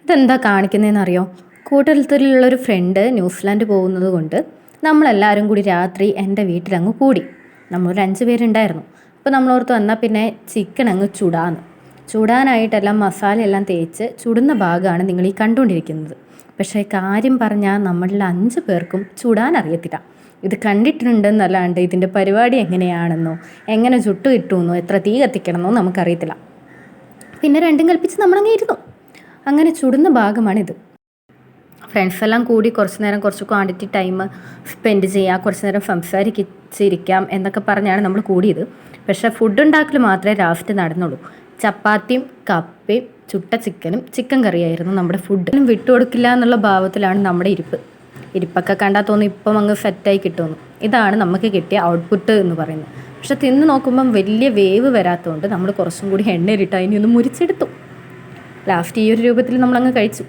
ഇതെന്താ കാണിക്കുന്നതെന്നറിയോ? കൂട്ടത്തിലുള്ളൊരു front New Zealand പോകുന്നത് കൊണ്ട് നമ്മളെല്ലാവരും കൂടി രാത്രി എൻ്റെ വീട്ടിലങ്ങ് കൂടി. നമ്മളൊരു 5 പേരുണ്ടായിരുന്നു. അപ്പോൾ നമ്മളോർത്ത് വന്നാൽ പിന്നെ ചിക്കൻ അങ്ങ് ചുടാനായിട്ടെല്ലാം മസാലയെല്ലാം തേച്ച് ചുടുന്ന ഭാഗമാണ് നിങ്ങൾ ഈ കണ്ടുകൊണ്ടിരിക്കുന്നത്. പക്ഷേ കാര്യം പറഞ്ഞാൽ നമ്മളിൽ 5 പേർക്കും ചുടാൻ അറിയത്തില്ല. ഇത് കണ്ടിട്ടുണ്ടെന്നല്ലാണ്ട് ഇതിൻ്റെ പരിപാടി എങ്ങനെയാണെന്നോ എങ്ങനെ ചുട്ടു കിട്ടുമെന്നോ എത്ര തീ കത്തിക്കണമെന്നോ നമുക്കറിയത്തില്ല. പിന്നെ രണ്ടും കൽപ്പിച്ച് നമ്മളങ്ങ് ഇരുന്നു. അങ്ങനെ ചുടുന്ന ഭാഗമാണിത്. ഫ്രണ്ട്സ് എല്ലാം കൂടി കുറച്ച് നേരം കുറച്ച് ക്വാണ്ടിറ്റി ടൈം സ്പെൻഡ് ചെയ്യുക, കുറച്ച് നേരം സംസാരിച്ചിരിക്കാം എന്നൊക്കെ പറഞ്ഞാണ് നമ്മൾ കൂടിയത്. പക്ഷേ ഫുഡ് ഉണ്ടാക്കൽ മാത്രമേ ലാസ്റ്റ് നടന്നുള്ളൂ. ചപ്പാത്തിയും കപ്പയും ചുട്ട ചിക്കൻ കറിയായിരുന്നു നമ്മുടെ ഫുഡ്. വിട്ടുകൊടുക്കില്ല എന്നുള്ള ഭാവത്തിലാണ് നമ്മുടെ ഇരിപ്പൊക്കെ കണ്ടാൽ തോന്നും ഇപ്പം അങ്ങ് സെറ്റായി കിട്ടുമെന്ന്. ഇതാണ് നമുക്ക് കിട്ടിയ ഔട്ട്പുട്ട് എന്ന് പറയുന്നത്. പക്ഷെ തിന്ന് നോക്കുമ്പം വലിയ വേവ് വരാത്തതുകൊണ്ട് നമ്മൾ കുറച്ചും കൂടി എണ്ണയിലിട്ട് അതിനെ ഒന്ന് മുരിച്ചെടുത്തു. ലാസ്റ്റ് ഈ ഒരു രൂപത്തിൽ നമ്മളങ്ങ് കഴിച്ചു.